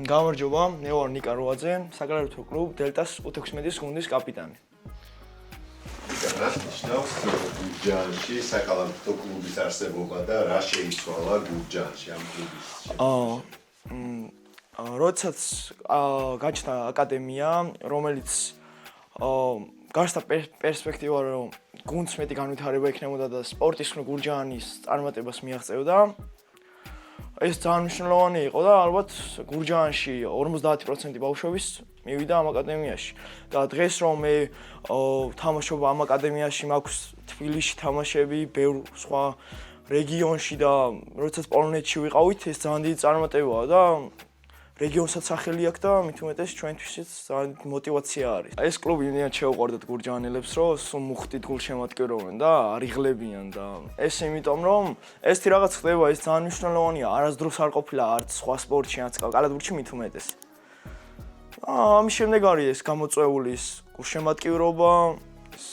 გამარჯობა, მე ვარ ნიკა როაძე, საგარეერთო კლუბ დელტას U16-ის გუნდის კაპიტანი. რას ნიშნავს გურჯაანში საკალათბურთო კლუბის არსებობა და რა შეიცვალა გურჯაანში ამ კლუბის? როდესაც გაჩნდა აკადემია, რომელიც გასდა პერსპექტივა, რომ გუნდს მეტი განვითარება ექნებოდა და სპორტის გურჯაანის წარმატებას მიაღწევდა. ეს ძალიან მნიშვნელოვანი იყო და ალბათ გურჯაანში 50% ბავშვების მივიდა ამ აკადემიაში. და დღეს რომ მე თამაშობ ამ აკადემიაში, მაქვს თბილისში თამაშები, ბევრ სხვა რეგიონში და როდესაც პოლონეთში ვიყავით, ეს ძალიან დიდი წარმატებაა და რეგიონსაც სახელი აქვს და მით უმეტეს ჩვენთვისაც ძალიან мотиваცია არის. ეს კლუბი იმდენად შეუყვარდათ გურჯაანელებს, რომ სულ მუხტით გულშემატკივრობენ და არიღლებიან და ეს იმიტომ რომ ეს რაღაც ხდება, ეს ძალიან მნიშვნელოვანია, არასდროს არ ყოფილა არც სხვა სპორტში, არც კალათბურთში მით უმეტეს. ამის შემდეგ არის ეს გამოწვეული ის გულშემატკივრობა, ეს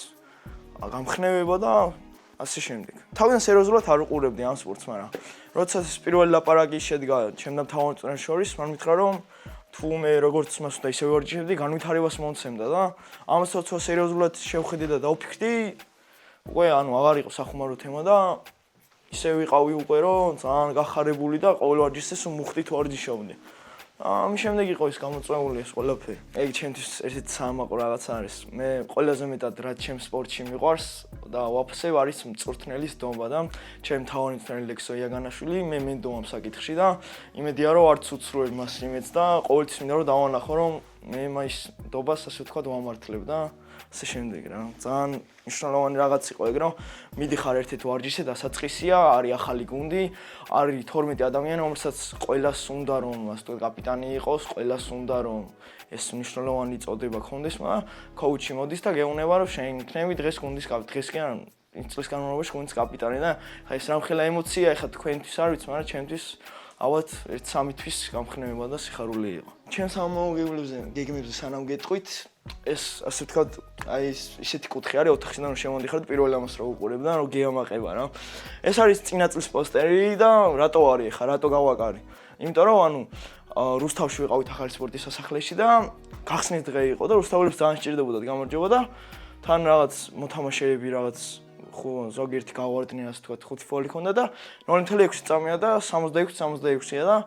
გამხნევება და ასე შემდეგ. თავიდან სერიოზულად არ უყურებდი ამ სპორტს, მაგრამ როდესაც პირველი ლაპარაკი შედგა ჩემთან თავმოწმეს შორის, მან მითხრა რომ თუ მე როგორც მას უნდა ისე ვარჯიშებდი, განვითარებას მომცემდა და ამასაც თუ სერიოზულად შევხედე და დავფიქრდი, უკვე აღარ იყო სახუმარო თემა და ისე ვიყავი უკვე რომ ძალიან გახარებული და ყოველ ვარჯიშზე მუხტით ვარჯიშობდი. ამის შემდეგ იყო ის გამოწვეული ეს ყველაფერი. ეგ ჩემთვის ერთ-ერთი საამაყო რაღაც არის. მე ყველაზე მეტად რაც ჩემს სპორტში მიყვარს და ვაფასებ არის მწვრთნელის დობა და ჩემ თავარი მწვრთნელი ლექსო იაგანაშვილი, მე მენდოამ საკითხში და იმედია რომ არც უცრუებ მას იმედს და ყოველთვის მინდა რომ დავანახო რომ მე მაის დობას ასე ვთქვათ ვამართლებ და ასე შემდეგ რა. ძალიან მნიშვნელოვანი რაღაც იყო ეგ რომ მიდიხარ ერთ-ერთ ვარჯიშზე დასაწყისია, არის ახალი გუნდი, არის 12 ადამიანი, რომელსაც ყველას უნდა რომ ასე ვთქვათ კაპიტანი იყოს, ყველას უნდა რომ ეს მნიშვნელოვანი წოდება ქონდეს, მაგრამ კოუჩი მოდის და გეუბნება რომ შენ იქნები დღეს გუნდის კაპიტანი, დღეს კი არა, წლის განმავლობაში გუნდის კაპიტანი და ხა ეს რამხელა ემოცია, ხა თქვენთვის არ ვიცი, მაგრამ ჩემთვის ალბათ 1-3 თვის გამხნევება და სიხარული იყო. ჩემს ამოღებლებზე, გეგმებზე სანამ გეტყვით, ეს ასე ვთქვათ, აი ისეთი კუთხე არის 4-დან რომ შემოდიხართ პირველ ამას რო უყურებ და რო გეამაყება რა. ეს არის წინა წლის პოსტერი და რატო არის ხა, რატო გავაკარი? იმიტომ რომ ანუ რუსთავში ვიყავით ახალი სპორტის სასახლეში და გახსნის დღე იყო და რუსთაველებს ძალიან სჭირდებოდათ გამარჯობა და თან რაღაც მოთამაშეები რაღაც ზოგიერთი გავარდნენ ასე ვთქვათ 5 ფოლი ქონდა და 0.6 წამია და 66-66-ია და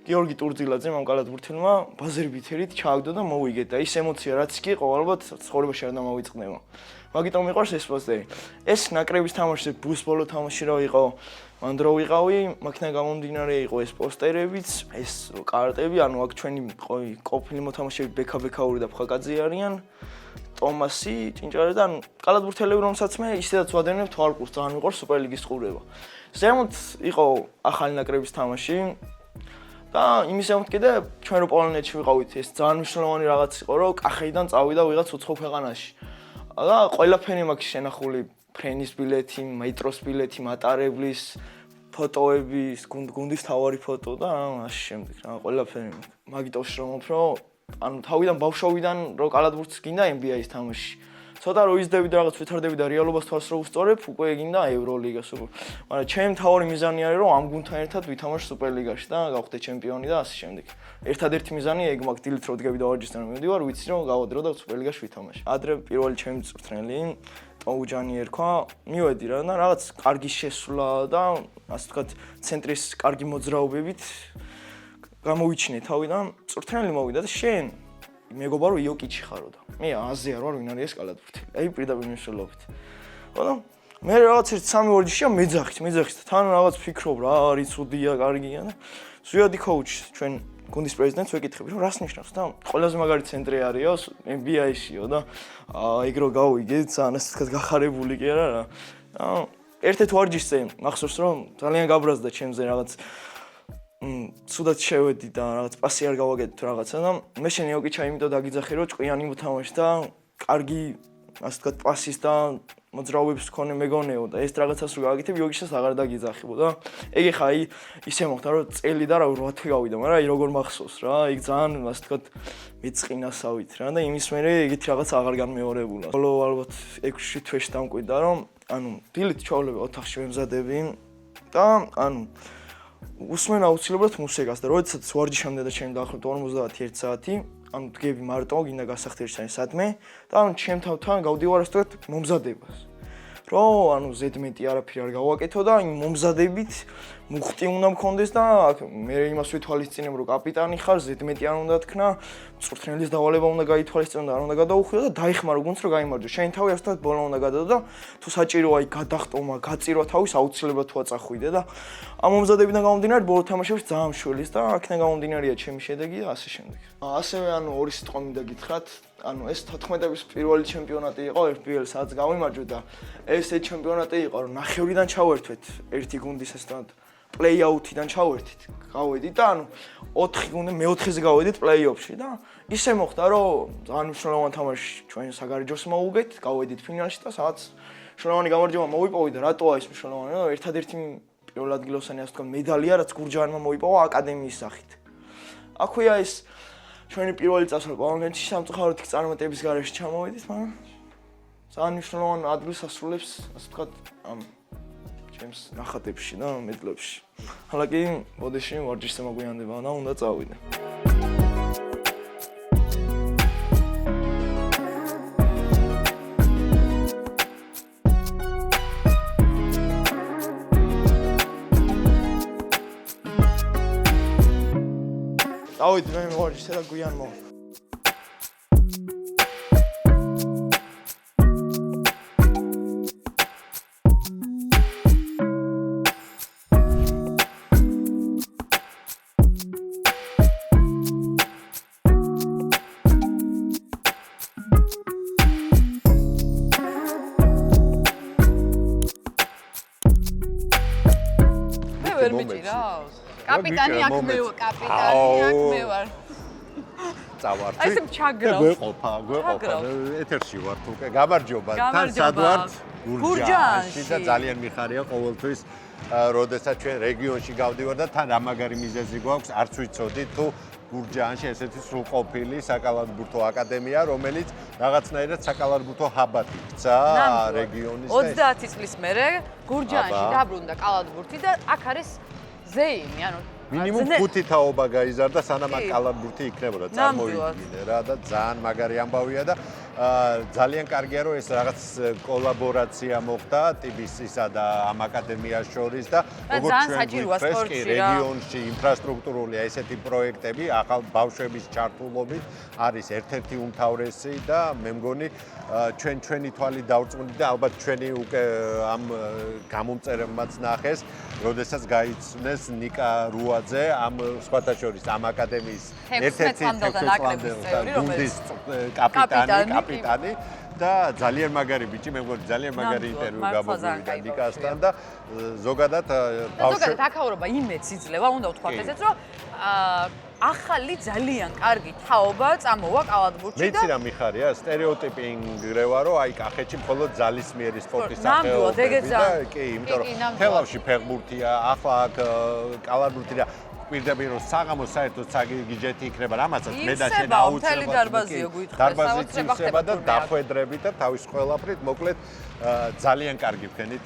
გიორგი ტურძილაძე ამ კალათბურთელმა ბაზერბითერით ჩააგდო და მოვიგეთ და ის ემოცია რაც კი იყო ალბათ ცხოვრებაში არ დამავიწყდება. მაგიტომ მიყვარს ეს პოსტერი. ეს ნაკრების თამაშზე ბუსბოლო თამაში რა იყო, მან დრო ვიყავი, მაქნა გამომდინარე იყო ეს პოსტერებიც, ეს კარტები, ანუ აქ ჩვენი ყოფილი მოთამაშეები ბექა-ბექაური და ფხაკაძე არიან. ტომასი, ჭინჭარე და კალათბურთელები რომელსაც მე ისედაც ვადევნებ თვალყურს, ძალიან მიყვარს სუპერლიგის ყურება. ზემოთ იყო ახალი ნაკრების თამაში და იმის ზემოთ კიდე ჩვენ რო პოლონეთში ვიყავით, ეს ძალიან მნიშვნელოვანი რაღაც იყო, რომ კახეიდან წავიდა ვიღაც უცხო ქვეყანაში. და ყველაფერი მაქვს შენახული, ფრენის ბილეთი, მეტროს ბილეთი, მატარებლის ფოტოები, გუნდის თავარი ფოტო და ასე შემდეგ რა, ყველაფერი. მაგიტოს რომ უფრო ანუ თავიდან ბავშვობიდან რო კალათბურთს გინდა NBA-ის თამაში. ცოტა რო იზრდები და რაღაც ვითარდები და რეალობას თვალს რო უსწორებ, უკვე გინდა ევროლიგას უკვე. მაგრამ ჩემი თავარი მიზანი არის რომ ამ გუნდთან ერთად ვითამაშო სუპერლიგაში და გავხდე ჩემპიონი და ასე შემდეგ. ერთადერთი მიზანი ეგ მაქვს, დილით რო დგები და ვარჯიშთან მივდივარ, ვიცი რომ გავადრო და სუპერლიგაში ვითამაშე. ადრე პირველი ჩემი მწვრთნელი ტოუჯანი ერქვა, მივედი რა და რაღაც კარგი შესვლა და ასე ვთქვათ, ცენტრის კარგი მოძრაობებით გამოვიჩინე თავი და მწვრთნელი მოვიდა და შენ მეგობრა რომ იოკიჩი ხარო და მე აზია რა ვინ არის ეს კალათბურთელი. აი პირდაპირ მნიშვნელობით. ხო და მე რაღაც 1-3 ვარჯიშია მეძახით. თან რაღაც ფიქრობ რა არის ცუდია, კარგია და ზვიადი კოუჩი ჩვენ გუნდის პრეზიდენტს ვეკითხები რომ რას ნიშნავს და ყველაზე მაგარი ცენტრი არისო NBA-შიო და ეგ რო გავიგე ძალიან ასე ვთქვათ გახარებული კი არა რა. ერთ-ერთ ვარჯიშზე მახსოვს რომ ძალიან გაბრაზდა ჩემზე რაღაც ცუდად შევედი და რაღაც პასი არ გავაკეთე რაღაცა და მე შენ იოკიჩა იმიტომ დაგიძახე რომ ჭკვიანი მოთამაშე და კარგი ასე ვთქვათ პასის და მოძრაობებს მქონე მეგონეო და ეს რაღაცას რო გავაკეთებ იოგიშას აღარ დაგიძახებო და ეგ ხა აი ისე მოხდა რომ წელი და რა 8 თვე გავიდა მაგრამ აი როგორ მახსოვს რა იქ ძალიან ასე ვთქვათ მეწყინასავით რა და იმის მერე ეგეთი რაღაც აღარ განმეორებულა. ბოლო ალბათ 6 თვეში დამკვიდრა რომ ანუ დილით ჩავლები ოთახში ვემზადები და ანუ უსმენ აუცილებლად მუსიკას და როდესაც ვარჯიშამდე და ჩემი დაახლოებით 51 საათი, ანუ დგები მარტო, გინდა გასახდერჩანი სადმე და ანუ ჩემ თავთან გავდივარ ასეთ მომზადებას. რომ ანუ ზედმეტი არაფერი არ გავაკეთო და იმ მომზადებით მუხტი უნდა მქონდეს და მე იმას ვითვალისწინებ რომ კაპიტანი ხარ, ზედმეტი არ უნდა თქნა, მწვრთნელის დავალება უნდა გაითვალისწინო და არ უნდა გადაუხვიო და დაიხმარო გუნდს რომ გაიმარჯვო. შენ თავი ასეთ ბოლო უნდა გადადო და თუ საჭიროა იქ გადახტომა, გაწირვა თავის აუცილებლად თუ აწახვიდე და ამ მომზადებიდან გამომდინარე ბოლო თამაშებში ძალიან მშველის და აქედან გამომდინარეა ჩემი შედეგი და ასე შემდეგ. ასევე ანუ ორი სიტყვა მინდა გითხრათ. ანუ ეს 14-ების პირველი ჩემპიონატი იყო FPL სადაც გავიმარჯვეთ და ეს ჩემპიონატი იყო რომ ნახევრიდან ჩავერთვეთ ერთი გუნდის ესეთ პლეი-აუთიდან ჩავერთით. გავედით და ანუ 4 გუნდი მეოთხეზე გავედით პლეი-ოფში და ისე მოხდა რომ ძალიან მნიშვნელოვანი თამაში ჩვენ საგარეჯოს მოუგეთ, გავედით ფინალში და სადაც მნიშვნელოვანი გამარჯვება მოვიპოვით და რატოა ეს მნიშვნელოვანი? რომ ერთადერთი პირველ ადგილოსანი ასე თქვა მედალია რაც გურჯაანმა მოიპოვა აკადემიის სახით. აქვეა ეს ჩვენი პირველი წასვლა პოლონეთში სამწუხაროდ იქ წარმატების გარეშე ჩამოვედით, მაგრამ ძალიან მნიშვნელოვან ადგილს ასრულებს, ასე ვთქვათ, ამ ჩემს ნახატებში და მედლებში. ჰალაკი, ბოდიში ვარჯიშზე მოგვიანდება და უნდა წავიდე. დავით მე ვარჯიშზე და გვიან მო. მე ვერ მიჭირავს. კაპიტანი აქ მე ვარ, კაპიტანი აქ მე ვარ. წავართ. აი ეს ჩაგრავს. გვეყოფა. ეთერში ვართ უკვე. გამარჯობა. თან სად ვართ? გურჯაანში და ძალიან მიხარია ყოველთვის, როდესაც ჩვენ რეგიონში გავდივარ და თან რა მაგარი მიზეზი გვაქვს, არც ვიცოდი თუ გურჯაანში ესეთი სრულყოფილი საკალათბურთო აკადემია, რომელიც რაღაცნაირად საკალათბურთო ჰაბად იქცა რეგიონის და 30 წლის მერე გურჯაანში დაბრუნდა კალათბურთი და აქ არის ზეიმი, ანუ მინიმუმ 5 თაობა გაიზარდა სანამ აქ კალათბურთი იქნებოდა, წარმოვიდგინე რა და ძალიან მაგარი ამბავია და ძალიან კარგია რომ ეს რაღაც კოლაბორაცია მოხდა ტიბისისა და ამ აკადემიას შორის და როგორც ჩვენ გვიყვეს კი რეგიონში ინფრასტრუქტურული ესეთი პროექტები ახალ ბავშვების ჩართულობით არის ერთ-ერთი უმთავრესი და მე მგონი ჩვენი თვალით დავრწმუნდი და ალბათ ჩვენი უკვე ამ გამომწერებმაც ნახეს, როდესაც გაიცნეს ნიკა რუაძე ამ სხვათა შორის ამ აკადემიის ერთ-ერთი გუნდის კაპიტანი და ძალიან მაგარი ბიჭი, მე მგონი ძალიან მაგარი ინტერვიუ გამოგვივიდა ნიკასთან და ზოგადად ზოგადად აქაურობა იმედს იძლევა, უნდა ვთქვათ ესეც რომ ახალი ძალიან კარგი თაობა წამოვა კალათბურთში და მეც რა მიხარია სტერეოტიპი ინგრევა რომ აი კახეთში მხოლოდ ძალისმიერი სპორტის სახეობები და კი, იმიტომ რომ თელავში ფეხბურთია, ახლა აქ კალათბურთი და პირდაპირ რომ საღამოს საერთოდ საგიჯეთი იქნება რამაცაც მე და შენ აუცილებლად დარბაზიო გვითხრეს დარბაზით იქნება და დახვედრებით და თავის ყველაფრით მოკლედ ძალიან კარგი ვქენით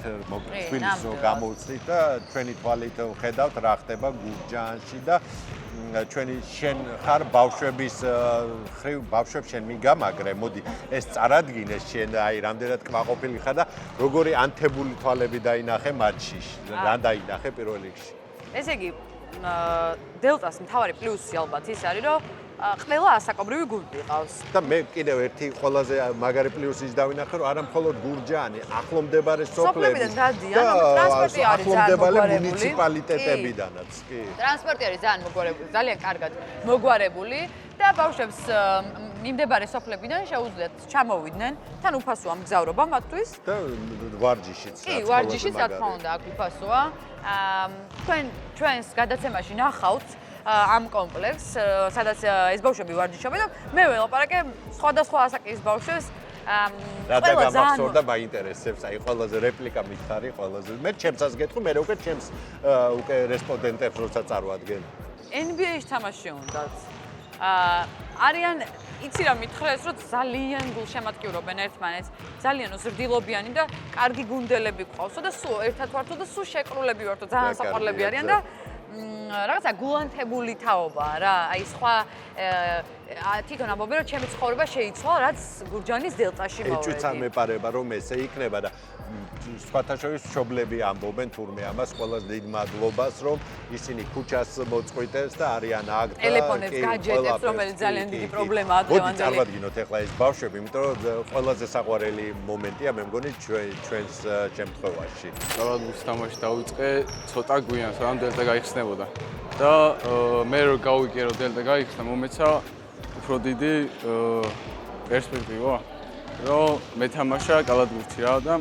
თბილისში გამოვწვით და ჩვენი თვალით ვხედავთ რა ხდება გურჯაანში და ჩვენი შენ ხარ ბავშვების ხრივ ბავშვებს შენ მიგამაგრე მოდი ეს წარადგინეს შენ აი რამდენად კმაყოფილი ხარ და როგორი ანთებული თვალები დაინახე მატჩში რა დაინახე პირველ რიგში ესე იგი დელტას მთავარი პლუსი ალბათ ის არის რომ ყველა ასაკობრივი გუნდი ყავს. და მე კიდევ ერთი ყველაზე მაგარი პლუსი ის დავინახე რომ არა მხოლოდ გურჯაანი, ახლომდებარე სოფლები და ტრანსპორტი არის ახლომდებარე მუნიციპალიტეტებიდანაც, კი. ტრანსპორტი არის ძალიან მოგვარებული, ძალიან კარგად მოგვარებული და ბავშვებს მიმდებარე სოფლებიდან შეუძლიათ ჩამოვიდნენ, თან უფასოა მგზავრობა მათთვის. და ვარჯიშიც. კი, ვარჯიშიც რა თქმა უნდა აქ უფასოა. ჩვენს გადაცემაში ნახავთ ამ კომპლექსს, სადაც ეს ბავშვები ვარჯიშობენ და მე ველაპარაკე სხვადასხვა ასაკის ბავშვებს. რა დაგამახსოვრდა მაინტერესებს, აი ყველაზე რეპლიკა მითხარი, ყველაზე. მე ჩემსაც გეტყვი, მე უკვე ჩემს უკვე რესპონდენტებს როცა წარვადგენ. NBA-ში თამაში უნდათ. არიან იცი რა მითხრეს, რომ ძალიან გულშემატკივრობენ ერთმანეთს, ძალიან ზრდილობიანი და კარგი გუნდელები ყავსო და სულ ერთად ვართო და სულ შეკრულები ვართო, ძალიან საყვარლები არიან და რაღაცა გულანთებული თაობაა რა. აი სხვა თვითონ ამბობენ რომ ჩემი ცხოვრება შეიცვალა რაც გურჯაანის დელტაში მოვედი. ეჭვიც არ მეპარება რომ ესე იქნება და სხვათა შორის მშობლები ამბობენ თურმე ამას ყველაზე დიდ მადლობას რომ ისინი ქუჩას მოწყვიტეს და არიან აქ და ტელეფონებს გაჯეტებს რომელიც ძალიან დიდი პრობლემაა დღევანდელი. მოდი წარმოვადგინოთ ახლა ეს ბავშვები, იმიტომ რომ ყველაზე საყვარელი მომენტია მე მგონი ჩვენს შემთხვევაში. კალათბურთის თამაში დავიწყე ცოტა გვიან, სანამ დელტა გაიხსნებოდა. და მე რო გავიგე რომ დელტა გაიხსნა, მომეცა უფრო დიდი პერსპექტივა, რომ მეთამაშა კალათბურთში რა და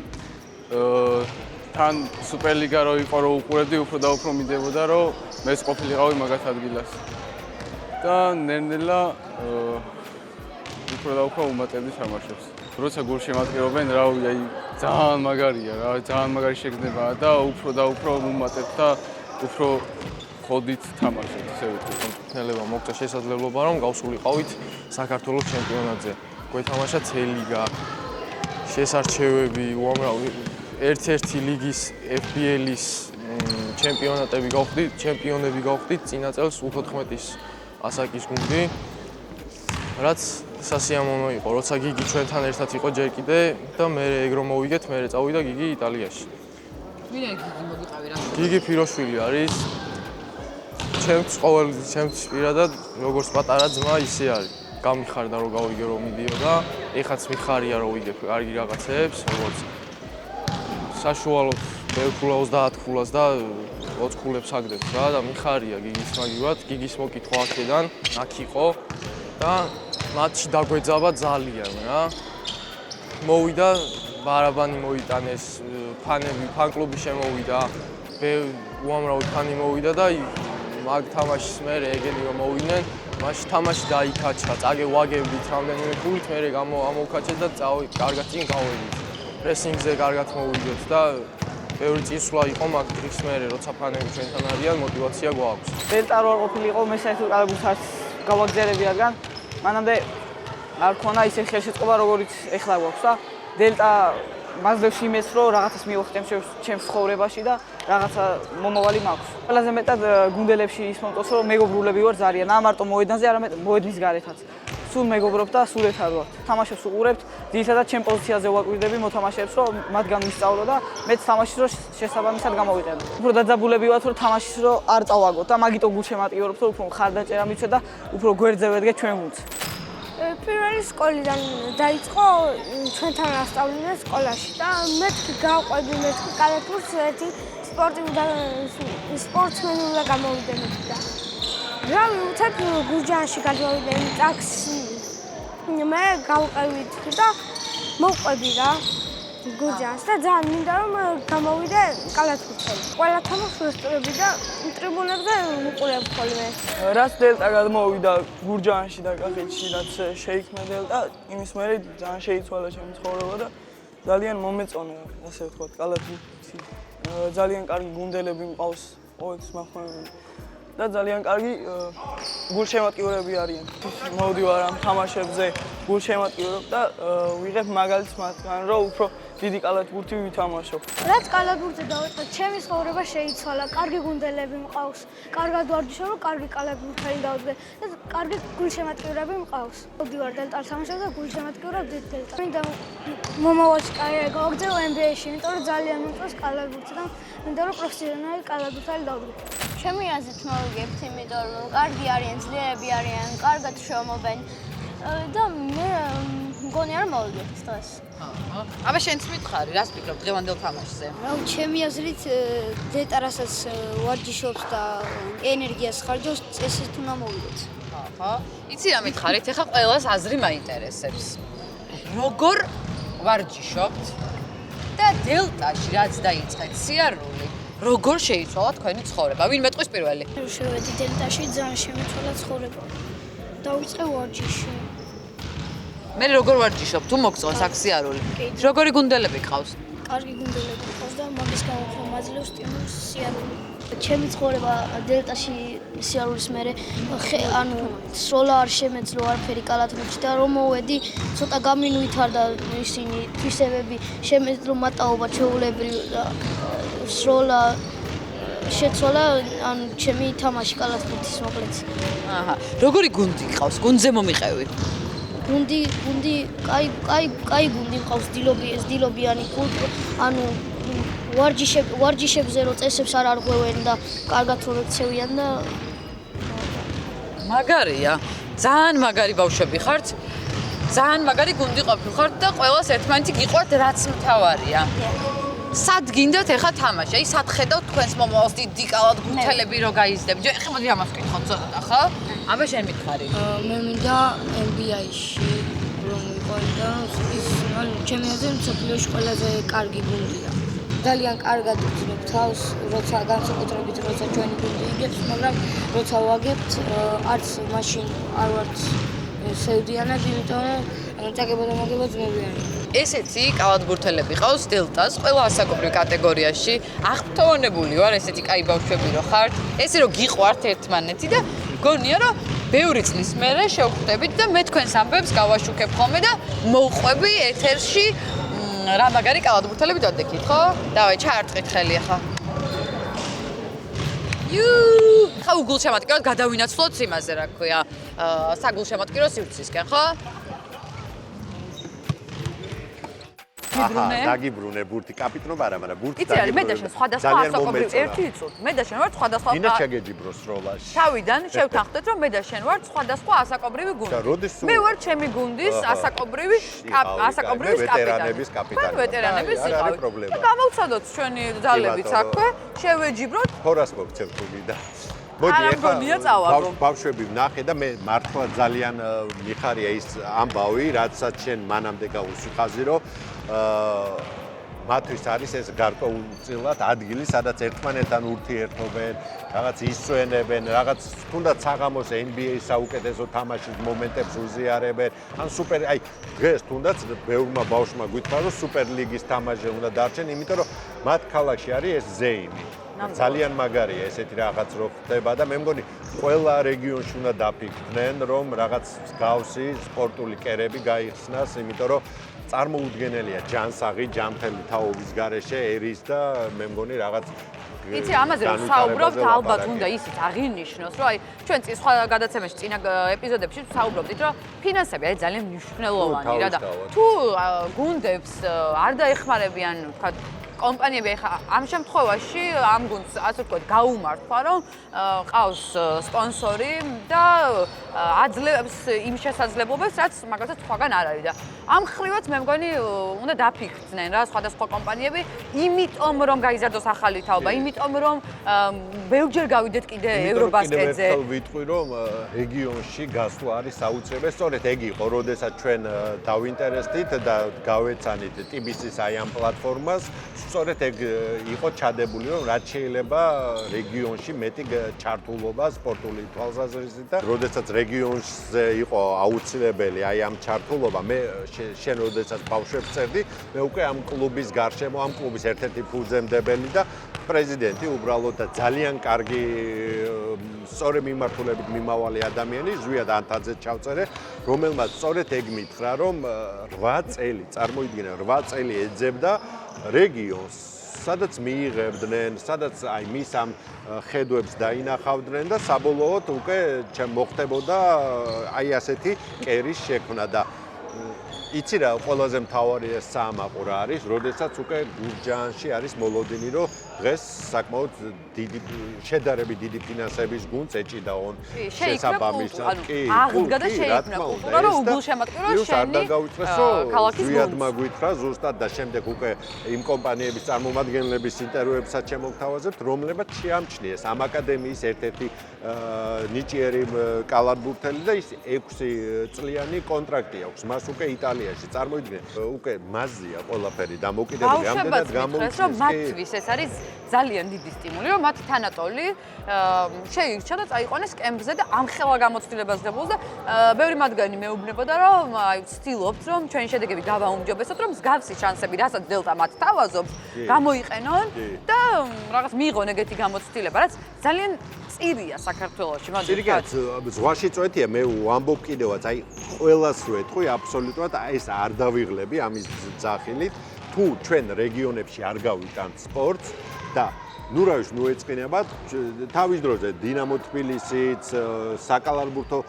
თან სუპერლიგა რო იყო რო უყურებდი, უფრო და უფრო მიდებოდა რომ მეც ყოფილიყავი მაგათ ადგილას. და ნელ-ნელა უფრო და უფრო უმატებდი თამაშებს. როცა გულშემატკივრობენ, რავი, აი ძალიან მაგარია რა, ძალიან მაგარი შეგრძნებაა და უფრო უმატებ და უფრო ხოდით თამაშობთ, ესე ვიტყვი. ნელება მოგწა შესაძლებლობა რომ გავსულიყავით საქართველოს ჩემპიონატზე. გვეთამაშა C-ლიგა, შესარჩევები, უამრავი ერთ-ერთი ლიგის FPL-ის ჩემპიონები გავხდით წინა წელს U14-ის ასაკის გუნდი. რაც სასიამოვნო იყო, როცა გიგი ჩვენთან ერთად იყო ჯერ კიდე და მე ეგ რომ მოვიგეთ, მე წავიდა გიგი იტალიაში. ვინ არის გიგი მოგიყავი რა? გიგი ფიროშვილი არის. ჩემს პირადად როგორც პატარა ძმა ისე არის. გამიხარდა რომ გავიგე რომ მიდიოდა, ეხაც მიხარია რომ ვიგე კარგი რაღაცებს, როგორც საშუალოდ ბევრ ქულა 30 ქულას და 20 ქულებს აგდებს რა და მიხარია გიგის მაგივად, გიგის მოკითხვა აქედან, აქ იყო და მათში დაგვეძაბა ძალიან რა. მოვიდა ბარაბანი მოიტანეს, ფანები, ფან-კლუბი შემოვიდა, უამრავი ფანი მოვიდა და მაგ თამაშის მერე ეგენი რომ მოვიდნენ, მაშინ თამაში დაიკაჩა, წაგევაგებით რამდენიმე ფულით, მერე ამოვკაჩეთ და კარგად წინ გავედით. პრესინგზე კარგად მოვიდეთ და ბევრი წინსვლა იყო მაგ დღის მერე, როცა ფანები ჩვენთან არიან, мотиваცია გვაქვს. დელტა რო არ ყოფილიყო, მე საერთოდ კალათბურთს არც გავაგზავნები რადგან მანამდე არ ქონა ისე ხელშეწყობა როგორიც ეხლა გვაქვს და დელტა მაძლევს იმეს რომ რაღაცას მივახდեմ ჩემს ცხოვრებაში და რაღაცა მომავალი მაქვს. ყველაზე მეტად გუნდელებში ის მომწონს რომ მეგობრულები ვარ ძალიან, არა მარტო მოედანზე, არამედ მოედნის გარეთაც. სულ მეგობრობ და სულ ერთად ვართ. თამაშებს უყურებთ, ძირითადად ჩემ პოზიციაზე ვაკვირდები მოთამაშეებს რომ მათგან ვისწავლო და მეც თამაშის დრო შესაბამისად გამოვიყენო. უფრო დაძაბულები ვართ რომ თამაშის დრო არ წავაგოთ და მაგიტო გულშემატკივრობთ რომ უფრო მხარდაჭერა მიცე და უფრო გვერდზე ვედგე ჩვენ გუნდს. პირველი სკოლიდან დაიწყო ჩვენთან ასწავლიდა სკოლაში და მეთქი გავყვები მეთქი კალათბურთს ერთი სპორტსმენი უნდა გამოვიდეთ და რავი უცებ გურჯაანში გადავიდე ტაქსი მე გავყევით და მოვყვები რა გურჯაანს და ძალიან მინდა რომ გამოვიდე კალათბურთში. ყველა თამაშს ვესწრები და ტრიბუნებზე ვუყურებ ხოლმე. რაც დელტა გადმოვიდა გურჯაანში და კახეთში, რაც შეიქმნა დელტა, იმის მერე ძალიან შეიცვალა ჩემი ცხოვრება და ძალიან მომეწონა, ასე ვთქვათ, კალათბურთი. ძალიან კარგი გუნდელები მყავს, ყოველთვის მახვენებელები. და ძალიან კარგი გულშემატკივრები არიან. მოვდივარ ამ თამაშებზე, გულშემატკივრობ და ვიღებ მაგალითს მათგან, რომ უფრო დიდი კალათბურთი ვითამაშო. რაც კალათბურთზე დავიწყე, ჩემი ცხოვრება შეიცვალა, კარგი გუნდელები მყავს, კარგად ვარჯიშობ, კარგი კალათბურთელი დავდგე და კარგი გულშემატკივრები მყავს. მოვდივარ დელტას თამაშობ და გულშემატკივრობ დელტას. მინდა მომავალში კარიერა გავაგრძელო NBA-ში, იმიტომ რომ ძალიან მომწონს კალათბურთი და მინდა რომ პროფესიონალი კალათბურთელი დავდგე. ჩემი აზრით მოვიგებთ, იმიტომ რომ კარგი არიან, ძლიერები არიან, კარგად შრომობენ და მე მგონი რომ მოვიგებთ დღეს. აბა შენც მითხარი, რას ფიქრობ დღევანდელ თამაშზე? რავი, ჩემი აზრით დელტა რასაც ვარჯიშობს და ენერგიას ხარჯავს, წესით უნდა მოვიგოთ. აჰა. იცი რა მითხარით, ეხლა ყველას აზრი მაინტერესებს. როგორ ვარჯიშობთ და დელტაში რაც დაიწყეთ სიარული, როგორ შეიცვალა თქვენი ცხოვრება? ვინ მეტყვის პირველი? შევედი დელტაში, ძალიან შემიცვალა ცხოვრება. დავიწყე ვარჯიში. მე როგორ ვარჯიშობ? თუ მოგწონს აქ სიარული? როგორი გუნდელები გყავს? კარგი გუნდელები გყავს და მაგის გამო უფრო მაძლევს სტიმულს სიარული. ჩემი ცხოვრება დელტაში სიარულის მერე ანუ სროლა არ შემეძლო არაფერი კალათბურთში და რომ მოვედი ცოტა გამინვითარდა ისინი თვისებები შემეძლო მატაობა ჩვეულებრივ და სროლა შეცვალა ან ჩემი თამაში კალათბურთის მოკლედ. აჰა. როგორი გუნდი ყავს? გუნდზე მომიყევი. გუნდი კაი გუნდი ყავს დილობიანი კულტურა, ანუ ვარჯიშებზე რო წესებს არ არღვევენ და კარგად რო ექცევიან და მაგარია. ძალიან მაგარი ბავშვები ხართ. ძალიან მაგარი გუნდი ყოფილიყართ და ყველას ერთმანეთი გიყვართ, რაც მთავარია. სად გინდათ ეხა თამაში? აი სად ხედავთ თქვენს მომავალს დიდი კალათბურთელები რო გაიზრდები? ეხლა მოდი ამას ვკითხოთ ცოტა ხა? აბა შენ მითხარი. მე მინდა NBA-ში რომ ვიყო და ის ჩემი აზრით მსოფლიოში ყველაზე კარგი გუნდია. ძალიან კარგად ვძნობ თავს, როცა განსაკუთრებით როცა ჩვენი გუნდი იგებს, მაგრამ როცა ვაგებთ, არც მაშინ არ ვართ სევდიანად, იმიტომ წაგება და მოგება ძმებიანი. ესეთი კალათბურთელები ყავს დელტას ყველა ასაკობრივ კატეგორიაში. აღფრთოვანებული ვარ ესეთი კაი ბავშვები რო ხართ. ესე რომ გიყვართ ერთმანეთი და გონია რომ ბევრი წლის მერე შევხვდებით და მე თქვენს ამბებს გავაშუქებ ხოლმე და მოვყვები ეთერში რა მაგარი კალათბურთელები დადექით, ხო? დავაი, ჩაარტყით ხელი ახლა. ხა უგულშემატკივრად გადავინაცვლოთ იმაზე, რა ქვია, საგულშემატკივრო სივრცისკენ, ხო? დაგიბრუნე ბურთი კაპიტნობა არა, მაგრამ ბურთი იცი არის, მე და შენ სხვადასხვა ასაკობრივ ერთი იცოთ. მე და შენ ვართ სხვადასხვა ინა შეგეჯიბროს როლაში. თავიდან შევთანხმდეთ, რომ მე და შენ ვართ სხვადასხვა ასაკობრივი გუნდი. მე ვარ ჩემი გუნდის ასაკობრივი კაპიტანი. ვეტერანების კაპიტანი. ვეტერანების არ არის პრობლემა. და გამოვცადოთ ჩვენი ძალებიც აქვე, შევეჯიბროთ. ფორას მოგცემ თუმიდა. მოდი ეხლა ბავშვები ვნახე და მე მართლა ძალიან მიხარია ის ამბავი, რაცაც შენ მანამდე გავუსვი ხაზი, რომ მათთვის არის ეს გარკვეულწილად ადგილი, სადაც ერთმანეთთან ურთიერთობენ, რაღაც ისვენებენ, რაღაც თუნდაც საღამოს NBA-ის საუკეთესო თამაშის მომენტებს უზიარებენ. ან სუპერ, აი დღეს თუნდაც ბევრმა ბავშვმა გითხრა, რომ სუპერლიგის თამაში უნდა დარჩენ, იმიტომ რომ მათ ქალაქში არის ეს ზეიმი. ძალიან მაგარია ესეთი რაღაც რო ხდება და მე მგონი ყველა რეგიონში უნდა დაფიქრდნენ, რომ რაღაც მსგავსი სპორტული კერები გაიხსნას, იმიტომ რომ წარმოუდგენელია ჯანსაღი, ჯანმრთელი თაობის გარეშე ერის და მე მგონი რაღაც იცი ამაზე რომ საუბრობთ, ალბათ უნდა ისიც აღინიშნოს, რომ აი ჩვენ სხვა გადაცემაში წინა ეპიზოდებში საუბრობდით, რომ ფინანსები არის ძალიან მნიშვნელოვანი რა და თუ გუნდებს არ დაეხმარებიან, თქვა კომპანიები ახლა ამ შემთხვევაში ამ გუნდს ასე ვთქვათ გაუმართვა რომ ყავს სპონსორი და აძლევს იმ შესაძლებლობებს რაც მაგალითად სხვაგან არ არის და ამ ხრივაც მე მგონი უნდა დაფიქრდნენ რა სხვადასხვა კომპანიები იმიტომ რომ გაიზარდოს ახალი თაობა იმიტომ რომ ბევრჯერ გავიდეთ კიდე ევრობასკეტზე იმიტომ რომ ვიტყვი რომ რეგიონში გასვლა არის საუწებია სწორედ ეგ იყო როდესაც ჩვენ დავინტერესდით და გავეცანით TBC-ს აი ამ პლატფორმას სწორედ ეგ იყო ჩადებული რომ რაც შეიძლება რეგიონში მეტი ჩართულობა სპორტული თვალსაზრისით და როდესაც რეგიონზე იყო აუცილებელი აი ამ ჩართულობა მე შენ როდესაც ბავშვებს წერდი მე უკვე ამ კლუბის გარშემო ამ კლუბის ერთ-ერთი ფუძემდებელი და პრეზიდენტი უბრალოდ და ძალიან კარგი სწორი მიმართულებით მიმავალი ადამიანი ზვიად ანთაძე ჩავწერე რომელმაც სწორედ ეგ მითხრა რომ 8 წელი წარმოიდგინე 8 წელი ეძებდა რეგიონს სადაც მიიღებდნენ, სადაც აი მის ამ ხედვებს დაინახავდნენ და საბოლოოდ უკვე მოხდებოდა აი ასეთი კერის შექმნა და იცი რა ყველაზე მთავარი საამაყო რა არის, როდესაც უკვე გურჯაანში არის მოლოდინი, რომ დღეს საკმაოდ დიდი შედარებით დიდი ფინანსების გუნდს ეჭიდაონ შესაბამისად. კი, აღდგა და შეიქმნა კულტურა, რომ უგულშემატკივრო შენი ქალაქის გუნდს მაგვითხრა ზუსტად და შემდეგ უკვე იმ კომპანიების წარმომადგენლების ინტერვიუებსაც შემოგთავაზებთ, რომლებაც შეამჩნიეს ამ აკადემიის ერთ-ერთი ნიჭიერი კალათბურთელი და ის 6 წლიანი კონტრაქტი აქვს. მას უკვე იტალიაში წარმოიდგინე, უკვე მასზეა ყველაფერი დამოკიდებული, ამდენად გამოიწვევს, რომ მათთვის ეს არის ძალიან დიდი სტიმული, რომ მათ თანატოლი შეირჩა და წაიყვანეს კემპზე და ამხელა გამოცდილებას დებულს და ბევრი მათგანი მეუბნებოდა, რომ აი ვცდილობთ, რომ ჩვენი შედეგები გავაუმჯობესოთ, რომ მსგავსი შანსები, რასაც დელტა მათ თავაზობს, გამოიყენონ და რაღაც მიიღონ ეგეთი გამოცდილება, რაც ძალიან წირია საქართველოში, მოდი ვთქვათ. ზღვაში წვეთია, მე ვამბობ კიდევაც, აი ყველას რო ეთქვი, აბსოლუტურად ეს არ დავიღლები ამის ძახილით, თუ ჩვენ რეგიონებში არ გავიტანთ სპორტს და ნურავის მოეწყინება თავის დროზე დინამო თბილისიც, საკალათბურთო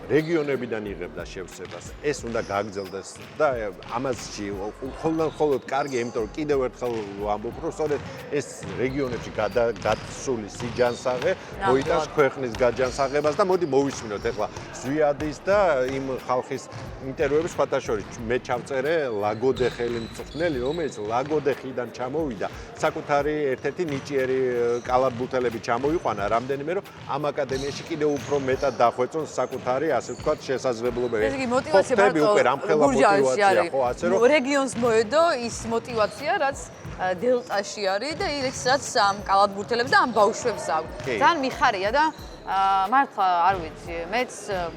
რეგიონებიდან იღებდა შევსებას. ეს უნდა გაგრძელდეს და ამასში ხოლმე კარგი, იმიტომ რომ კიდევ ერთხელ ვამბობ, რომ სწორედ ეს რეგიონებში გასული სიჯანსაღე მოიტანს ქვეყნის გაჯანსაღებას და მოდი მოვისმინოთ ახლა ზვიადის და იმ ხალხის ინტერვიუების სხვათა შორის მე ჩავწერე ლაგოდე ხელმწიფნელი, რომელიც ლაგოდეხიდან ჩამოვიდა, საკუთარი ერთ-ერთი ნიჭიერი კალათბურთელები ჩამოიყვანა, რამდენიმე რომ ამ აკადემიაში კიდევ უფრო მეტად დახვეწონ საკუთარი ასე ვთქვათ შესაძლებლობები. ეს იგი მოტივაცია მოტივაცია ხო ასე რომ რეგიონს მოედო ის მოტივაცია რაც დელტაში არის და ის რაც ამ კალათბურთელებს და ამ ბავშვებს აქვს. ძალიან მიხარია და მართლა არ ვიცი, მეც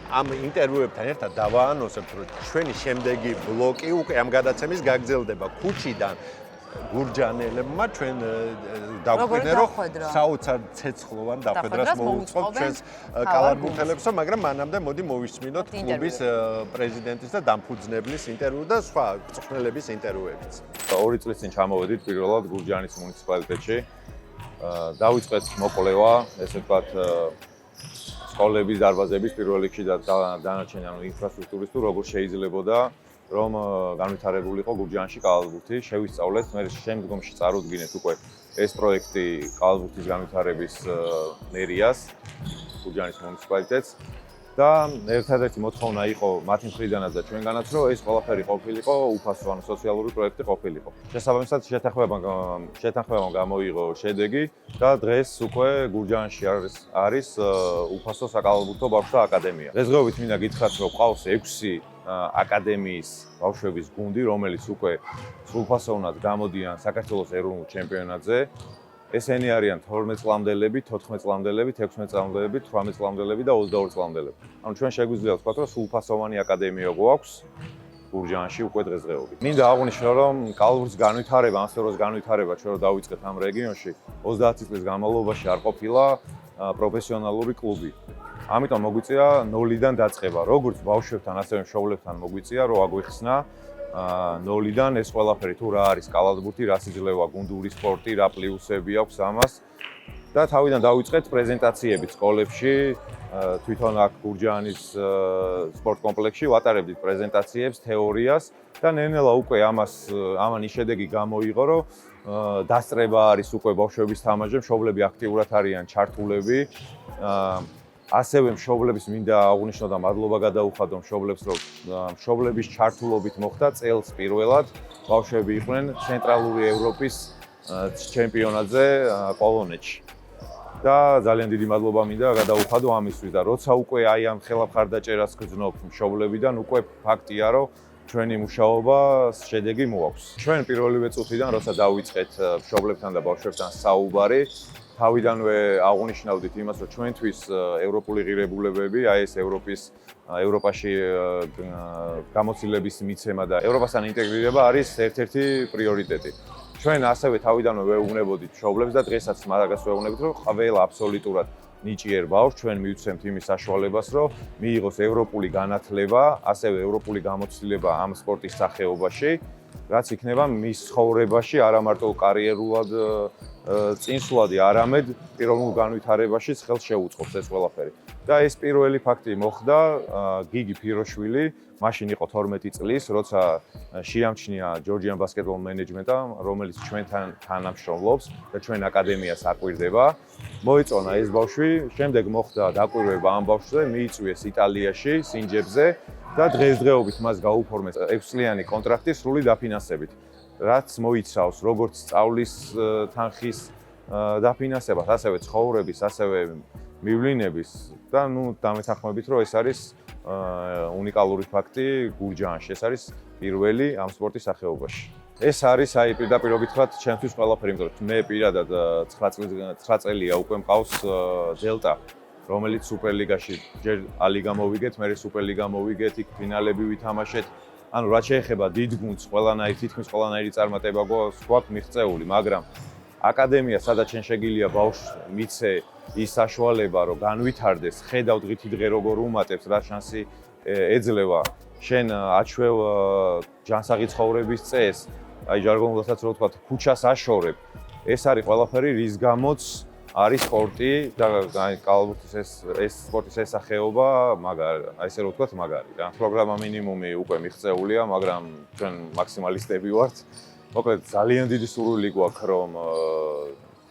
ამ ინტერვიუებთან ერთად დავაანონსებთ, რომ ჩვენი შემდეგი ბლოკი უკვე ამ გადაცემის გაგრძელდება ქუჩიდან გურჯანელებმა ჩვენ დავგვიდნენ რომ საოცარ ცეცხლოვან დახვედრას მოუწყობთ ჩვენს კალათბურთელებსო, მაგრამ მანამდე მოდი მოვისმინოთ კლუბის პრეზიდენტის და დამფუძნებლის ინტერვიუ და სხვა მწვრთნელების ინტერვიუებიც. 2 წლის წინ ჩამოვედით პირველად გურჯაანის მუნიციპალიტეტში. დავიწყეთ მოკვლევა, ესე ვთქვათ, სკოლების, დარბაზების პირველ რიგში და დანარჩენი ინფრასტრუქტურის თუ როგორ შეიძლებოდა რომ განვითარებულიყო გურჯაანში კალათბურთი, შევისწავლეთ, მე შემდგომში წარუდგინეთ უკვე ეს პროექტი კალათბურთის განვითარების მერიას, გურჯაანის მუნიციპალიტეტს და ერთადერთი მოთხოვნა იყო მათი მხრიდანაც და ჩვენგანაც, რომ ეს ყველაფერი ყოფილიყო უფასო, ანუ სოციალური პროექტი ყოფილიყო. შესაბამისად შეთანხმებამ გამოიღო შედეგი და დღეს უკვე გურჯაანში არის უფასო საკალათბურთო ბავშვთა აკადემია. დღესდღეობით მინდა გითხრათ, რომ ყავს 6 აკადემიის ბავშვების გუნდი, რომელიც უკვე სრულფასოვნად გამოდიან საქართველოს ეროვნულ ჩემპიონატზე. ესენი არიან 12 წლამდელები, 14 წლამდელები, 16 წლამდელები, 18 წლამდელები და 22 წლამდელები. ანუ ჩვენ შეგვიძლია ვთქვათ, რომ სრულფასოვანი აკადემია გვაქვს გურჯაანში უკვე დღესდღეობით. მინდა აღვნიშნო, რომ კალათბურთის განვითარება, ამ სფეროს განვითარება ჩვენ რო დავიწყეთ ამ რეგიონში, 30 წლის განმავლობაში არ ყოფილა პროფესიონალური კლუბი. ამიტომ მოგვიწია ნოლიდან დაწყება, როგორც ბავშვებთან, ასევე მშობლებთან მოგვიწია, რომ აგვიხსნა ნოლიდან ეს ყველაფერი თუ რა არის კალათბურთი, რა სიძლევა, გუნდური სპორტი, რა პლუსები აქვს ამას და თავიდან დავიწყეთ პრეზენტაციებით სკოლებში, თვითონ აქ გურჯაანის სპორტ კომპლექსში ვატარებდით პრეზენტაციებს, თეორიას და ნელ-ნელა უკვე ამან ის შედეგი გამოიღო, რომ დასწრება არის უკვე ბავშვების თამაშზე, მშობლები აქტიურად არიან ჩართულები. ასევე მშობლების მინდა აღვნიშნო და მადლობა გადაუხადო მშობლებს, რომ მშობლების ჩართულობით მოხდა წელს პირველად ბავშვები იყვნენ ცენტრალური ევროპის ჩემპიონატზე პოლონეთში. და ძალიან დიდი მადლობა მინდა გადაუხადო ამისთვის და როცა უკვე აი ამ ხელაფხარდაჭერას გრძნობ მშობლებიდან, უკვე ფაქტია, რომ ჩვენი მუშაობა შედეგი მოაქვს. ჩვენ პირველივე წუთიდან, როცა დავიწყეთ მშობლებთან და ბავშვებთან საუბარი, თავიდანვე აღვნიშნავდით იმას, რომ ჩვენთვის ევროპული ღირებულებები, აი ეს ევროპაში გამოცდილების მიცემა და ევროპასთან ინტეგრირება არის ერთ-ერთი პრიორიტეტი. ჩვენ ასევე თავიდანვე ვეუბნებოდით მშობლებს და დღესაც მაგას ვეუბნებით, რომ ყველა აბსოლუტურად ნიჭიერ ბავშვს ჩვენ მივცემთ იმის საშუალებას, რომ მიიღოს ევროპული განათლება, ასევე ევროპული გამოცდილება ამ სპორტის სახეობაში, რაც იქნება მის ცხოვრებაში არა მარტო კარიერულად წინსვლადი, არამედ პიროვნულ განვითარებაში ხელს შეუწყობს ეს ყველაფერი. და ეს პირველი ფაქტი მოხდა გიგი ფიროშვილი, მაშინ იყო 12 წლის, როცა შეამჩნია Georgian Basketball Management-ამ, რომელიც ჩვენთან თანამშრომლობს და ჩვენ აკადემიას აკვირდება. მოიწონა ეს ბავშვი, შემდეგ მოხდა დაკვირვება ამ ბავშვზე, მიიწვიეს იტალიაში, სინჯებზე და დღესდღეობით მას გაუფორმეს 6 წლიანი კონტრაქტი სრული დაფინანსებით, რაც მოიცავს როგორც სწავლის თანხის დაფინანსებას, ასევე ცხოვრების, ასევე მივლინების და დამეთანხმებით, რომ ეს არის უნიკალური ფაქტი გურჯაანში, ეს არის პირველი ამ სპორტის სახეობაში. ეს არის აი პირდაპირ გითხრათ, ჩემთვის ყველაფერი, იმიტომ რომ მე პირადად 9 წელია უკვე მყავს დელტა, რომელიც სუპერლიგაში ჯერ ალიგა მოვიგეთ, მერე სუპერლიგა მოვიგეთ, იქ ფინალები ვითამაშეთ. ანუ რაც შეეხება დიდ გუნდს, თითქმის ყველანაირი წარმატება გვაქვს მიღწეული, მაგრამ აკადემია, სადაც შენ შეგიძლია ბავშვს მიცე ის საშუალება, რომ განვითარდეს, ხედავ დღითი დღე როგორ უმატებს, რა შანსი ეძლევა, შენ აჩვევ ჯანსაღი ცხოვრების წესს, აი ჟარგონულადაც რო ვთქვათ, ქუჩას აშორებ ეს არის ყველაფერი, რის გამოც არის სპორტი და კალათბურთის ეს სპორტის ესახეობა, აი ესე რომ ვთქვათ, მაგარი რა. პროგრამა მინიმუმი უკვე მიღწეულია, მაგრამ ჩვენ მაქსიმალისტები ვართ. მოკლედ ძალიან დიდი სურვილი გვაქვს, რომ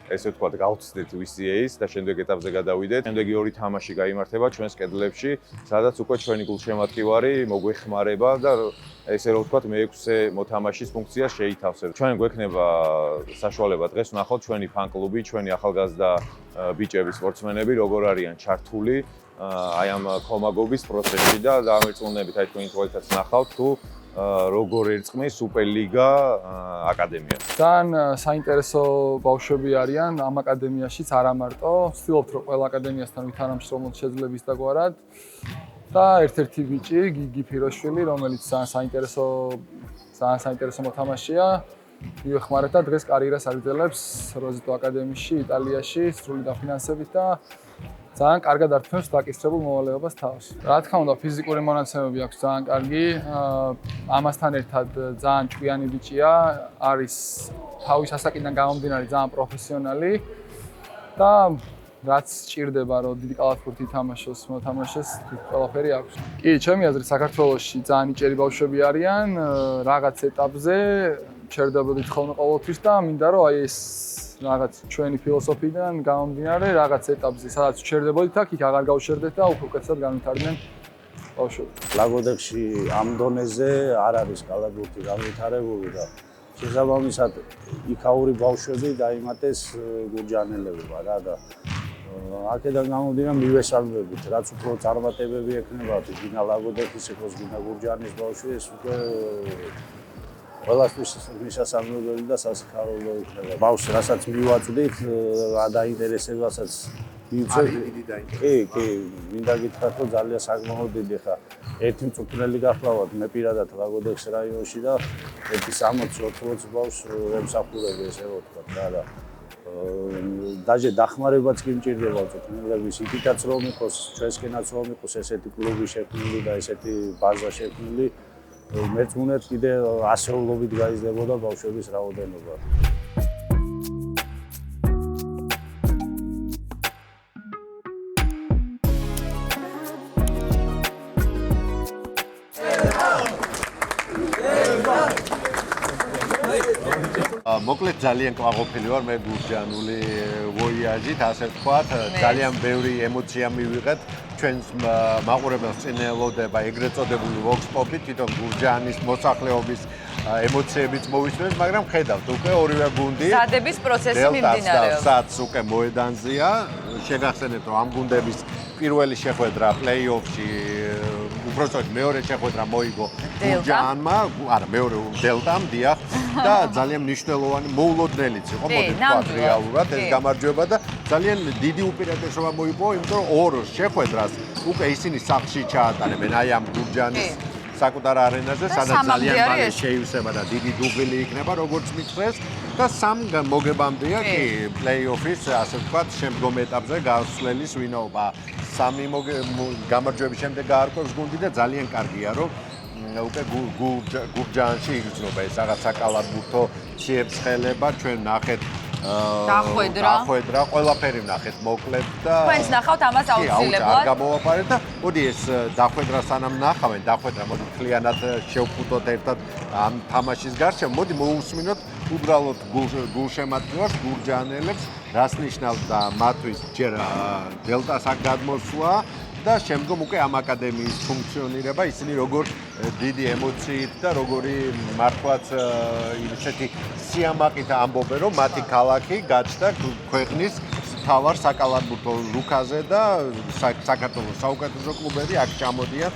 ესე ვთქვათ, გავცდეთ VCA-ს და შემდეგ ეტაპზე გადავიდეთ. შემდეგი ორი თამაში გაიმართება ჩვენს კედლებში, სადაც უკვე ჩვენი გულშემატკივარი მოგვეხმარება და ესე რომ ვთქვათ, მე-6 მოთამაშის ფუნქციას შეითავსებს. ჩვენ გვექნება საშუალება დღეს ვნახოთ ჩვენი ფან-კლუბი, ჩვენი ახალგაზრდა ბიჭები, სპორტსმენები, როგორ არიან ჩართული აი ამ კომაგობის პროცესში და დამერწმუნებით აი თქვენი თვალითაც ნახავთ თუ როგორ ერწყმის სუპერლიგა აკადემიას. ძალიან საინტერესო ბავშვები არიან ამ აკადემიაშიც, არა მარტო. ვცდილობთ რომ ყველა აკადემიასთან ვითანამშრომლოთ შეძლების დაგვარად. და ერთ-ერთი ბიჭი, გიგი ფიროშვილი, რომელიც ძალიან საინტერესო მოთამაშეა, მივეხმარეთ და დღეს კარიერას აგრძელებს როზიტო აკადემიაში, იტალიაში, სრული დაფინანსებით და ძალიან კარგად ართმევს დაკისრებულ მოვალეობას თავს. რა თქმა უნდა, ფიზიკური მონაცემები აქვს ძალიან კარგი. ამასთან ერთად ძალიან ჭკვიანი ბიჭია, არის თავის ასაკიდან გამომდინარე ძალიან პროფესიონალი და რაც სჭირდება, რომ დიდი კალათბურთი ითამაშოს, მოთამაშეს, ყველაფერი აქვს. კი, ჩემი აზრით, საქართველოში ძალიან იჭერი ბავშვები არიან, რაღაც ეტაპზე ჩერდებოდით ხოლმე ყოველთვის და მინდა რომ აი ეს რაღაც ჩვენი ფილოსოფიიდან გამომდინარე, რაღაც ეტაპზე, სადაც ჩერდებოდით, იქ აღარ გავშერდეთ და უფრო უკეთესად განვითარდნენ ბავშვები. ლაგოდეხში ამ დონეზე არ არის კალათბურთი განვითარებული და შესაბამისად იქაური ბავშვები დაიმატეს გურჯანელებმა რა და აქედან გამომდინარე მივესალმებით, რაც უფრო წარმატებები ექნება, გინა ლაგოდეხის იყოს, გინა გურჯანის ბავშვი, ეს უკვე ყველასთვის მისასალმებელი და სასიხარულო იქნება. ბავშვს, რასაც მივაწვდით, დაინტერესებასაც მივცეთ. კი, მინდა გითხრათ, რომ ძალიან საკმაოდ დიდი ხა. ერთი მწვრთნელი გახლავთ, მე პირადად ლაგოდეხის რაიონში და ერთი 60-80 ბავშვს ემსახურები, ესე რომ ვთქვათ რა და დაჟე დახმარებაც კი მჭირდება მწვრთნელების, იქითაც რომ იყოს, ჩვენსკენაც რომ იყოს ესეთი კლუბი შექმნილი და ესეთი ბაზა შექმნილი, მეწმუნეთ კიდე ასეულობით გაიზრდებოდა ბავშვების რაოდენობა. მოკლედ ძალიან ყვაყოფილი ვარ მე გურჯანული ვოიაჟით, ასე ვთქვათ, ძალიან ბევრი ემოცია მივიღეთ. ჩვენს მაყურებელს წინ ელოდება ეგრეთ წოდებული Vox Pop-ი, თვითონ გურჯანის მოსახლეობის ემოციებიც მოვისმენთ, მაგრამ ხედავთ, უკვე ორივე გუნდი სადების პროცესი მიმდინარეობს. სადაც უკვე მოედანზეა. შეგახსენებთ, რომ ამ გუნდების პირველი შეხვედრა პლეი-ოფში, უბრალოდ მეორე შეხვედრა მოიგო გურჯანმა, არა, მეორე დელტამ, დიახ, და ძალიან მნიშვნელოვანი მოულოდნელიც იყო, მოდი ვთქვათ რეალურად ეს გამარჯვება და ძალიან დიდი უპირატესობა მოიპოვა, იმიტომ რომ ორ შეხვედრას უკვე ისინი სახლში ჩაატარებენ აი ამ გურჯანის საკუთარ არენაზე, სადაც ძალიან მალე შეივსება და დიდი დუბლი იქნება, როგორც მითხრეს და სამ მოგებამდეა კი პლეი-ოფის, ასე ვთქვათ, შემდგომ ეტაპზე გასვლის ვინაობა. სამი გამარჯვების შემდეგ გაარკვევს გუნდი და ძალიან კარგია, რომ უკვე გურჯანში იგრძნობა ეს რაღაც საკალათბურთო ციებ-ცხელება, ჩვენ ნახეთ დახვედრა, ყველაფერი ვნახეთ მოკლედ და თქვენს ნახავთ ამას აუცილებლად. არ გამოვაპარეთ და მოდი ეს დახვედრა სანამ ნახავენ, დახვედრა მოდი მთლიანად შევფუთოთ ერთად ამ თამაშის გარშემო, მოდი მოусმინოთ უბრალოდ გულშემატკივარს, გურჯანელებს, რას ნიშნავდა მათთვის ჯერ დელტას აქ გადმოსვლა და შემდგომ უკვე ამ აკადემიის ფუნქციონირება, ისინი როგორ დიდი ემოციით და როგორი მართლაც ისეთი სიამაყით ამბობენ, რომ მათი ქალაქი გაჩნდა ქვეყნის მთავარ საკალათბურთო რუკაზე და საქართველოს საუკეთესო კლუბები აქ ჩამოდიან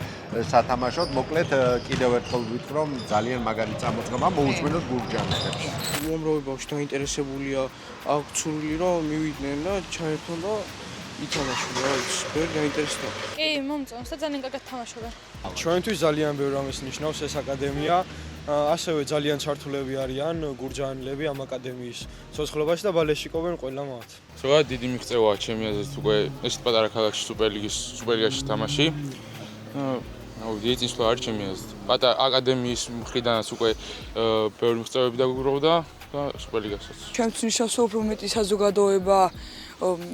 სათამაშოდ. მოკლედ კიდევ ერთხელ ვიტყვი, რომ ძალიან მაგარი წამოწყება მოусმინოთ გურჯანელებს. უამრავი ბავშვი დაინტერესებულია, აქვთ სურვილი, რომ მივიდნენ და ჩაერთონ და ითამაშონ რა ვიცი, ბევრი დაინტერესდება. კი, მომწონს და ძალიან კარგად თამაშობენ. ჩვენთვის ძალიან ბევრ ამის ნიშნავს ეს აკადემია. ასევე ძალიან ჩართულები არიან გურჯანელები ამ აკადემიის ცოცხლობაში და ბალეტში ყოფენ ყველა მათ. ზოგადად დიდი მიღწევაა ჩემი აზრით უკვე ეს პატარა ქალაქში სუპერლიგაში თამაში. დიდი წინსვლა არის ჩემი აზრით. აკადემიის მხრიდანაც უკვე ბევრი მიღწევები დაგვიგროვდა. და სუპერლიგასაც. ჩემთვის ნიშნავს უფრო მეტი საზოგადოება,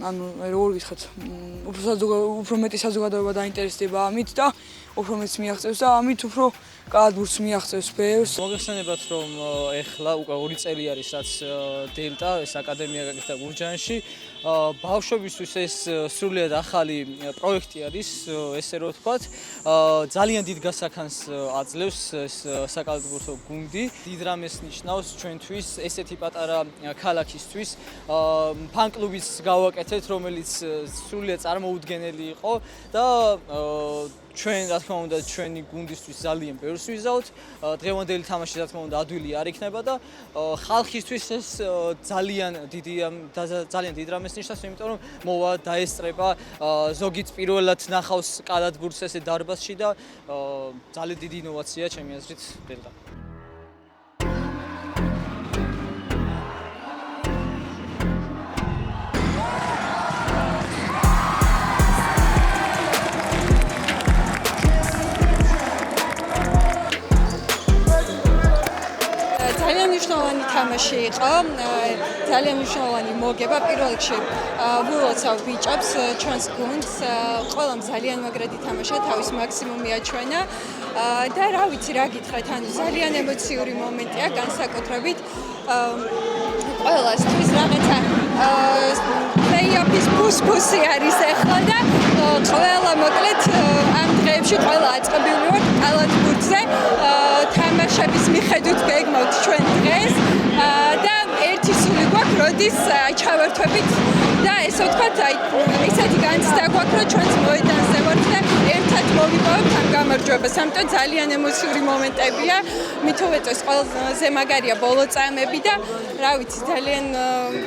ანუ როგორ გითხრათ, უფრო მეტი საზოგადოება დაინტერესდება ამით და უფრო მეტს მიაღწევს და ამით უფრო კადრს მიაღწევს ბევრს. მოგეხსენებათ, რომ ეხლა უკვე 2 წელი არის, რაც დელტა ეს აკადემია გაკეთდა გურჯაანში. ბავშვებისთვის ეს სრულიად ახალი პროექტი არის, ესე რომ ვთქვათ. ძალიან დიდ გასახანს აძლევს ეს საკალათბურთო გუნდი. დიდ რამეს ნიშნავს ჩვენთვის ესეთი პატარა ქალაქისთვის. ფან-კლუბიც გავაკეთეთ, რომელიც სრულიად წარმოუდგენელი იყო და ჩვენ რა თქმა უნდა ჩვენი გუნდისთვის ძალიან ბევრს ვიზავთ. დღევანდელი თამაში რა თქმა უნდა ადვილი არ იქნება და ხალხისთვის ეს ძალიან დიდ რამეს ნიშნავს, იმიტომ რომ მოვა დაესწრება ზოგიც პირველად ნახავს კალათბურთს ესე დარბაზში და ძალიან დიდი ინოვაციაა ჩემი აზრით დელტა. ძალიან მნიშვნელოვანი თამაში იყო, ძალიან მნიშვნელოვანი მოგება. პირველ რიგში ვილოცავ ბიჭებს, ჩვენს გუნდს, ყველამ ძალიან მაგრად ითამაშა, თავის მაქსიმუმი აჩვენა და რა ვიცი, რა გითხრათ, ანუ ძალიან ემოციური მომენტია, განსაკუთრებით ყველასთვის რაღაცა play-off-ის ბუსბუსი არის ახლა და ყველა მოკლედ ამ დღეებში ყველა აწყობილი ვართ კალათბურთზე თამაშების მიხედვით გეგმავთ ჩვენ დღეს და ერთი სული გვაქვს, როდის ჩავერთვებით და ესე ვთქვათ, ისეთი განცდა გვაქვს, რომ ჩვენს მოედანზე ვართ და ერთად მოვიპოვებთ ამ გამარჯვებას. ამიტომ ძალიან ემოციური მომენტებია. მით უმეტეს ყველაზე მაგარია ბოლო წამები და რა ვიცი, ძალიან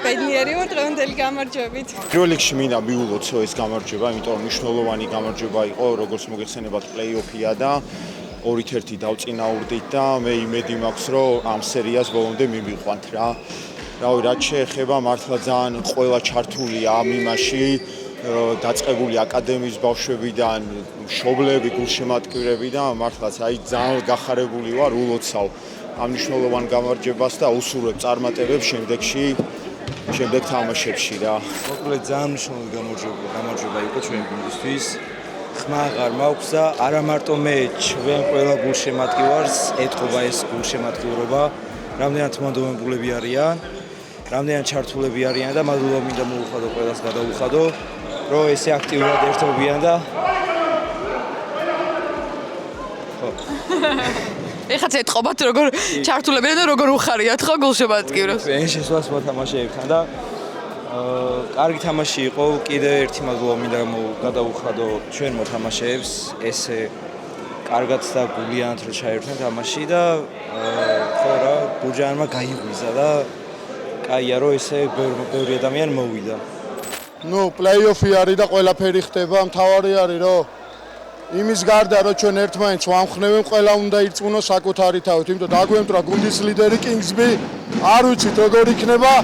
ბედნიერი ვარ დღევანდელი გამარჯვებით. პირველ რიგში მინდა მიულოცო ეს გამარჯვება, იმიტომ რომ მნიშვნელოვანი გამარჯვება იყო, როგორც მოგეხსენებათ, პლეი-ოფია და 2-1 დავწინაურდით და მე იმედი მაქვს, რომ ამ სერიას ბოლომდე მივიყვანთ რა. რავი, რაც შეეხება მართლა ძალიან ყველა ჩართულია ამ იმაში, დაწყებული აკადემიის ბავშვებიდან, მშობლები, გულშემატკივრები და მართლაც აი ძალიან გახარებული ვარ, ულოცავ ამ მნიშვნელოვან გამარჯვებას და უსურვებ წარმატებებს შემდეგ თამაშებში რა. მოკლედ ძალიან მნიშვნელოვანი გამარჯვება იყო ჩვენი გუნდისთვის. ხმა აღარ მაქვს და არა მარტო მე, ჩვენ ყველა გულშემატკივარს ეთყობა ეს გულშემატკივრობა. რამდენად მადლობლები არიან, რამდენად ჩართულები არიან და მადლობა მინდა მოუხადო ყველას გადაუხადო, რომ ესე აქტიურად ერთობიან და ხო. ეხაც ეთყობათ როგორ ჩართულებიან და როგორ უხარიათ ხო გულშემატკივრებს. ჩვენ შესვლას მოთამაშეებთან და კარგი თამაში იყო, კიდე ერთი მადლობა მინდა გადაუხადო ჩვენ მოთამაშეებს, ესე კარგად და გულიანად რო ჩაერთვენ თამაში და ხო რა, გურჯაანმა გაიღვიზა და კაია რომ ესე ბევრი ადამიანი მოვიდა. ნუ პლეი-ოფი არის და ყველაფერი ხდება, მთავარი არის რომ იმის გარდა რომ ჩვენ ერთმანეთს ვამხნევენ, ყველა უნდა ირწმუნოს საკუთარი თავით, იმიტომ დაგვემტრა გუნდის ლიდერი კინგსბი, არ ვიცით როგორ იქნება.